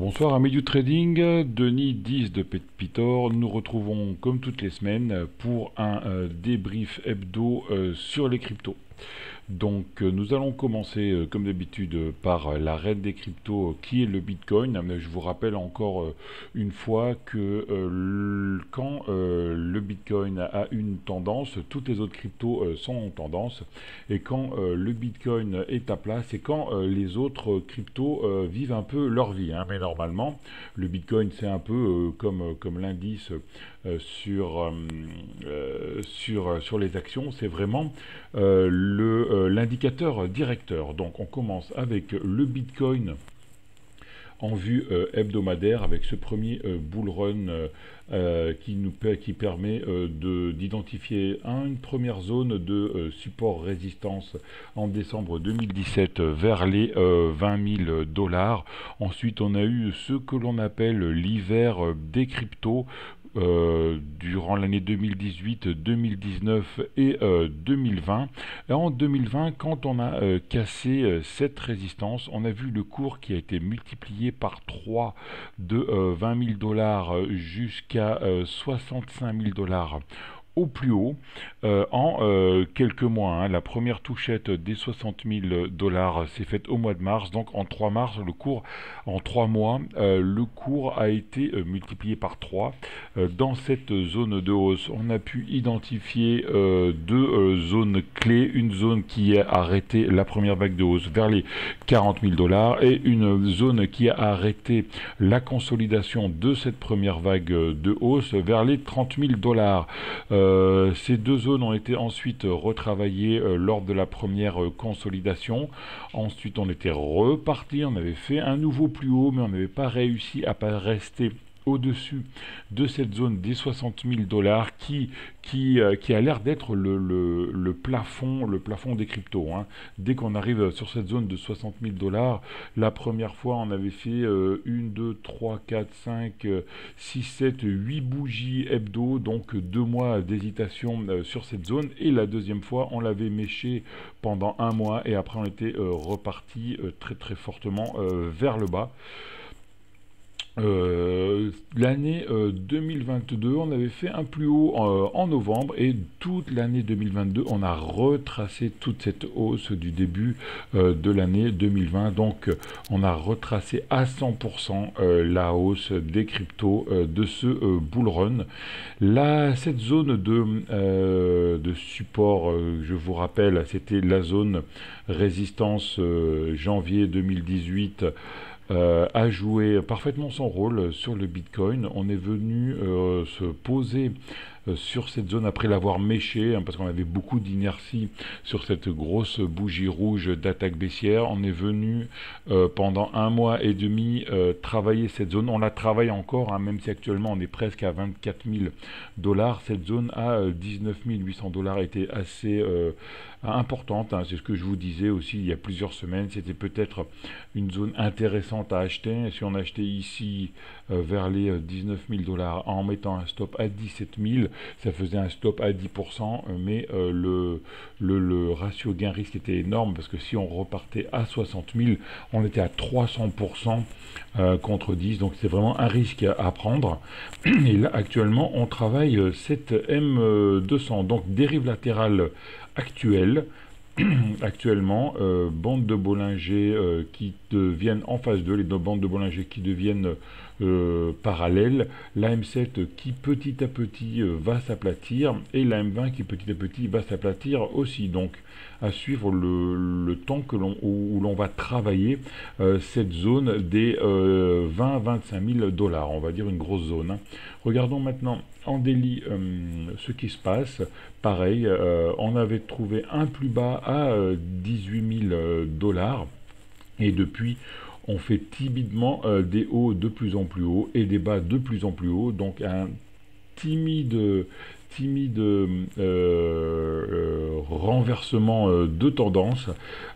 Bonsoir amis du trading, Denis 10 de Petpitor. Nous retrouvons comme toutes les semaines pour un débrief hebdo sur les cryptos. Donc nous allons commencer comme d'habitude par la reine des cryptos qui est le Bitcoin. Mais je vous rappelle encore une fois que quand le Bitcoin a une tendance, toutes les autres cryptos sont en tendance. Et quand le Bitcoin est à plat, c'est quand les autres cryptos vivent un peu leur vie. Mais normalement, le Bitcoin c'est un peu comme l'indice sur les actions. C'est vraiment l'indicateur directeur. Donc on commence avec le Bitcoin en vue hebdomadaire avec ce premier bull run qui permet d'identifier une première zone de support résistance en décembre 2017 vers les 20 000 dollars. Ensuite on a eu ce que l'on appelle l'hiver des cryptos durant l'année 2018, 2019 et 2020. Et en 2020, quand on a cassé cette résistance, on a vu le cours qui a été multiplié par 3 de 20 000 dollars jusqu'à 65 000 dollars au plus haut en quelques mois. La première touchette des 60 000 dollars s'est faite au mois de mars. Donc en 3 mars, en 3 mois, le cours a été multiplié par 3. Dans cette zone de hausse, on a pu identifier deux zones clés. Une zone qui a arrêté la première vague de hausse vers les 40 000 dollars et une zone qui a arrêté la consolidation de cette première vague de hausse vers les 30 000 dollars. Ces deux zones ont été ensuite retravaillées lors de la première consolidation. Ensuite, on était reparti, on avait fait un nouveau plus haut, mais on n'avait pas réussi à rester au-dessus de cette zone des 60 000 dollars qui a l'air d'être le plafond des cryptos. Dès qu'on arrive sur cette zone de 60 000 dollars, la première fois on avait fait 1, 2, 3, 4, 5, 6, 7, 8 bougies hebdo, donc 2 mois d'hésitation sur cette zone, et la deuxième fois on l'avait méché pendant un mois et après on était reparti très très fortement vers le bas. L'année 2022, on avait fait un plus haut en novembre et toute l'année 2022, on a retracé toute cette hausse du début de l'année 2020. Donc, on a retracé à 100% la hausse des cryptos de ce bull run. Cette zone de support, je vous rappelle, c'était la zone résistance janvier 2018. A joué parfaitement son rôle sur le Bitcoin. On est venu se poser sur cette zone après l'avoir méché, parce qu'on avait beaucoup d'inertie sur cette grosse bougie rouge d'attaque baissière. On est venu pendant un mois et demi travailler cette zone. On la travaille encore, même si actuellement on est presque à 24 000 dollars. Cette zone à 19 800 dollars était assez importante. C'est ce que je vous disais aussi il y a plusieurs semaines. C'était peut-être une zone intéressante à acheter. Si on achetait ici vers les 19 000 dollars en mettant un stop à 17 000, ça faisait un stop à 10%, mais le ratio gain-risque était énorme parce que si on repartait à 60 000, on était à 300% contre 10, donc c'est vraiment un risque à prendre. Et là, actuellement, on travaille cette M200, donc dérive latérale actuelle. Actuellement, bandes de Bollinger qui deviennent en phase 2, les deux bandes de Bollinger qui deviennent parallèles, la M7 qui petit à petit va s'aplatir et la M20 qui petit à petit va s'aplatir aussi. Donc à suivre le temps où l'on va travailler cette zone des 20-25 000 dollars, on va dire une grosse zone. Regardons maintenant en daily ce qui se passe. Pareil, on avait trouvé un plus bas à 18 000 dollars et depuis on fait timidement des hauts de plus en plus hauts et des bas de plus en plus hauts, donc un timide timide renversement de tendance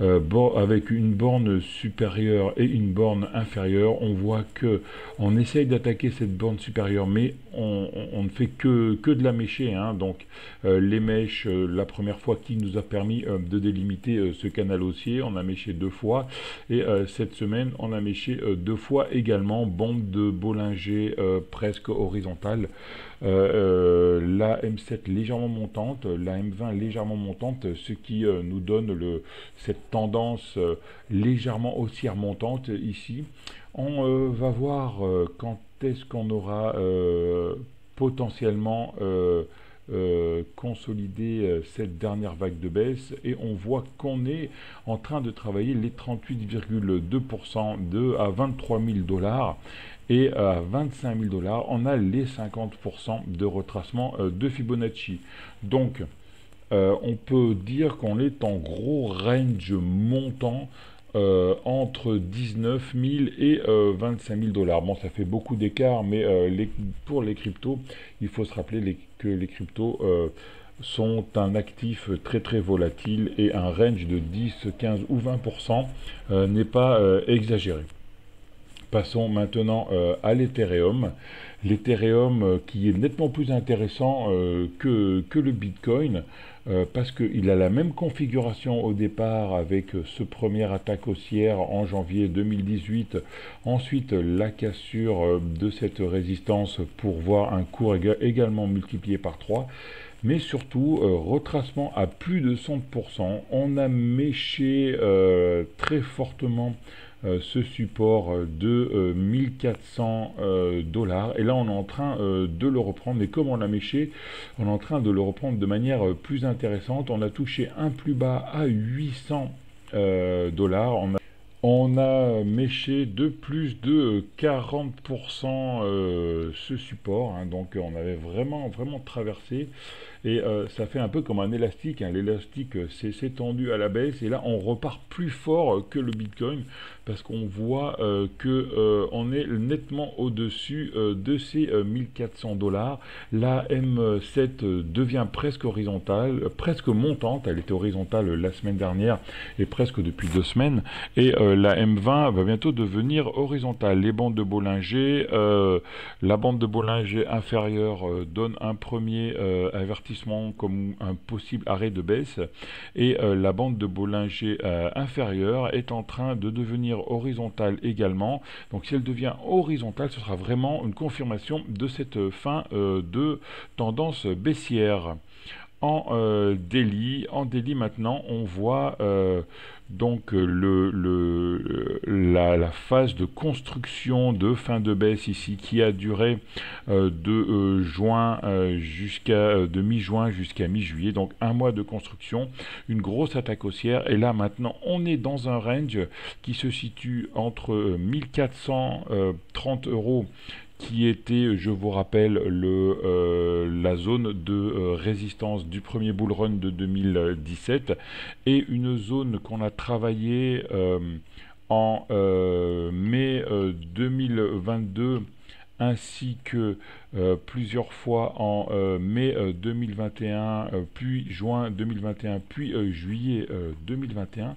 avec une borne supérieure et une borne inférieure. On voit que on essaye d'attaquer cette borne supérieure, mais on ne fait que de la mécher, hein. Donc les mèches, la première fois qui nous a permis de délimiter ce canal haussier, on a méché 2 fois, et cette semaine on a méché 2 fois également, bande de Bollinger presque horizontale. La M7 légèrement montante, la M20 légèrement montante, ce qui nous donne cette tendance légèrement haussière montante ici. On va voir quand est-ce qu'on aura potentiellement consolider cette dernière vague de baisse, et on voit qu'on est en train de travailler les 38,2% à 23 000 $, et à 25 000 $, on a les 50% de retracement de Fibonacci. Donc on peut dire qu'on est en gros range montant entre 19 000 et 25 000 $. Bon, ça fait beaucoup d'écart, mais pour les cryptos, il faut se rappeler que les cryptos sont un actif très très volatile, et un range de 10, 15 ou 20% n'est pas exagéré. Passons maintenant à l'Ethereum. L'Ethereum qui est nettement plus intéressant que le Bitcoin, parce qu'il a la même configuration au départ, avec ce premier attaque haussière en janvier 2018, ensuite la cassure de cette résistance pour voir un cours également multiplié par 3, mais surtout retracement à plus de 100%. On a méché très fortement ce support de 1400 $, et là on est en train de le reprendre. Mais comme on l'a méché, on est en train de le reprendre de manière plus intéressante. On a touché un plus bas à 800 $. On a méché de plus de 40% ce support, hein. Donc on avait vraiment traversé, et ça fait un peu comme un élastique, hein. L'élastique s'est tendu à la baisse, et là on repart plus fort que le Bitcoin, parce qu'on voit que on est nettement au-dessus de ces 1400 $. La M7 devient presque horizontale, presque montante. Elle était horizontale la semaine dernière et presque depuis 2 semaines, et la M20 va bientôt devenir horizontale. Les bandes de Bollinger, la bande de Bollinger inférieure donne un premier avertissement comme un possible arrêt de baisse, et la bande de Bollinger inférieure est en train de devenir horizontale également. Donc si elle devient horizontale, ce sera vraiment une confirmation de cette fin de tendance baissière. En daily maintenant, on voit donc la phase de construction de fin de baisse ici, qui a duré de mi-juin jusqu'à mi-juillet, donc un mois de construction, une grosse attaque haussière. Et là maintenant on est dans un range qui se situe entre 1430 €, qui était, je vous rappelle, la zone de résistance du premier bull run de 2017, et une zone qu'on a travaillée en mai 2022, ainsi que plusieurs fois en mai 2021, puis juin 2021, puis juillet 2021.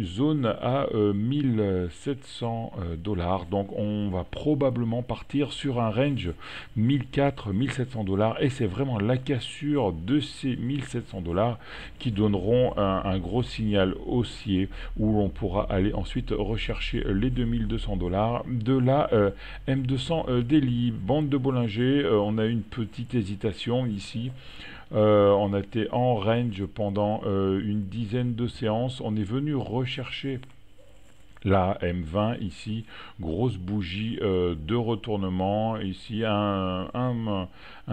Zone à 1700 $. Donc on va probablement partir sur un range 1400-1700 $, et c'est vraiment la cassure de ces 1700 $ qui donneront un gros signal haussier, où on pourra aller ensuite rechercher les 2200 $ de la M200 daily. Bande de Bollinger, on a une petite hésitation ici. On a été en range pendant une dizaine de séances. On est venu rechercher la M20 ici, grosse bougie de retournement ici, un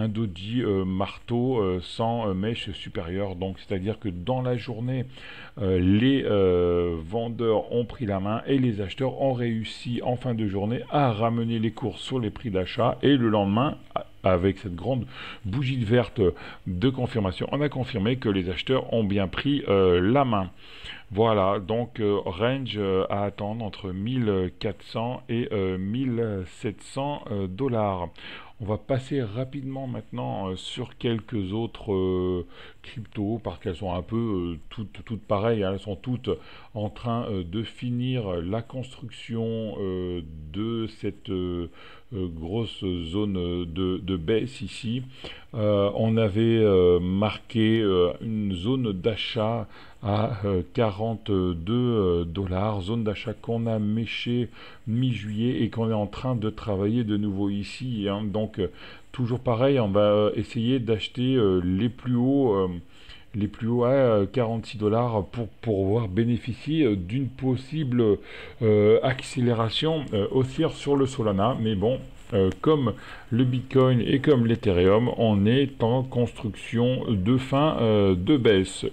doji marteau sans mèche supérieure. Donc c'est à dire que dans la journée, les vendeurs ont pris la main, et les acheteurs ont réussi en fin de journée à ramener les cours sur les prix d'achat, et le lendemain, avec cette grande bougie verte de confirmation, on a confirmé que les acheteurs ont bien pris la main. Voilà, donc range à attendre entre 1400 et 1700 $. On va passer rapidement maintenant sur quelques autres cryptos, parce qu'elles sont un peu toutes pareilles, hein. Elles sont toutes en train de finir la construction de cette grosse zone de baisse ici. On avait marqué une zone d'achat à 42 dollars, zone d'achat qu'on a méché mi-juillet et qu'on est en train de travailler de nouveau ici, hein. Donc toujours pareil, on va essayer d'acheter les plus hauts à 46 dollars pour pouvoir bénéficier d'une possible accélération haussière sur le Solana. Mais bon, comme le Bitcoin et comme l'Ethereum, on est en construction de fin de baisse,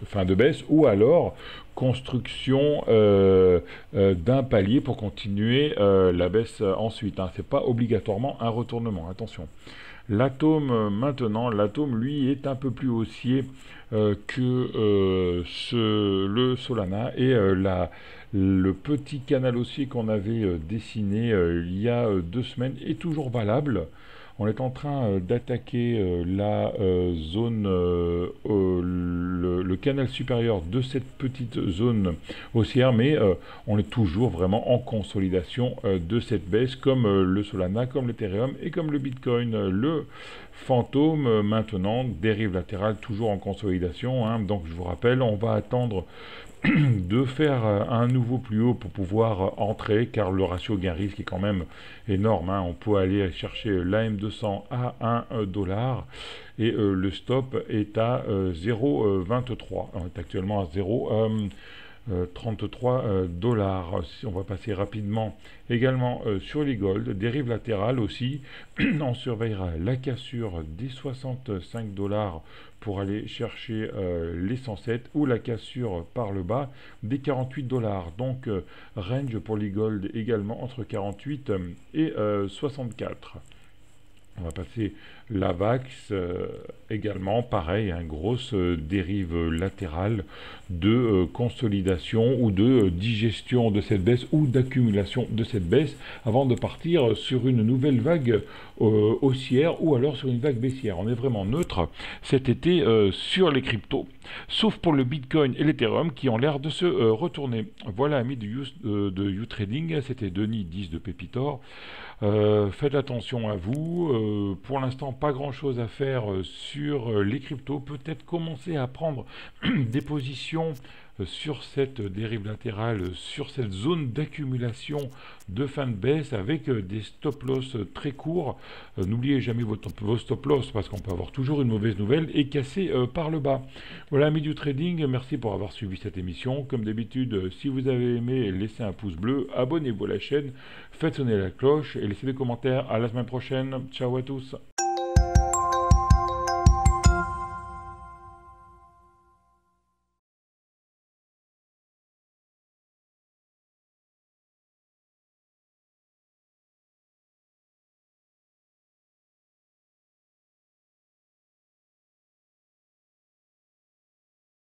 ou alors construction d'un palier pour continuer la baisse ensuite, hein. C'est pas obligatoirement un retournement, attention. L'atome maintenant, l'atome lui est un peu plus haussier que le Solana, et le petit canal haussier qu'on avait dessiné il y a 2 semaines est toujours valable. On est en train d'attaquer la zone, le canal supérieur de cette petite zone haussière, mais on est toujours vraiment en consolidation de cette baisse, comme le Solana, comme l'Ethereum et comme le Bitcoin. Le fantôme maintenant dérive latérale, toujours en consolidation, hein. Donc je vous rappelle, on va attendre de faire un nouveau plus haut pour pouvoir entrer, car le ratio gain-risque est quand même énorme, hein. On peut aller chercher l'AM200 à 1 dollar et le stop est à 0,23. On est actuellement à 0,33 dollars. On va passer rapidement également sur les gold, dérive latérale aussi. On surveillera la cassure des 65 dollars pour aller chercher les 107, ou la cassure par le bas des 48 dollars. Donc range pour les gold également entre 48 et 64. On va passer la VAX également, pareil, une grosse dérive latérale de consolidation ou de digestion de cette baisse, ou d'accumulation de cette baisse, avant de partir sur une nouvelle vague haussière, ou alors sur une vague baissière. On est vraiment neutre cet été sur les cryptos, sauf pour le Bitcoin et l'Ethereum qui ont l'air de se retourner. Voilà, amis de YouTrading, c'était Denis 10 de Pépitor. Faites attention à vous. Pour l'instant, pas grand chose à faire sur les cryptos. Peut-être commencer à prendre des positions sur cette dérive latérale, sur cette zone d'accumulation de fin de baisse, avec des stop-loss très courts. N'oubliez jamais vos stop-loss, parce qu'on peut avoir toujours une mauvaise nouvelle et casser par le bas. Voilà, amis du trading, merci pour avoir suivi cette émission. Comme d'habitude, si vous avez aimé, laissez un pouce bleu, abonnez-vous à la chaîne, faites sonner la cloche et laissez des commentaires. À la semaine prochaine. Ciao à tous.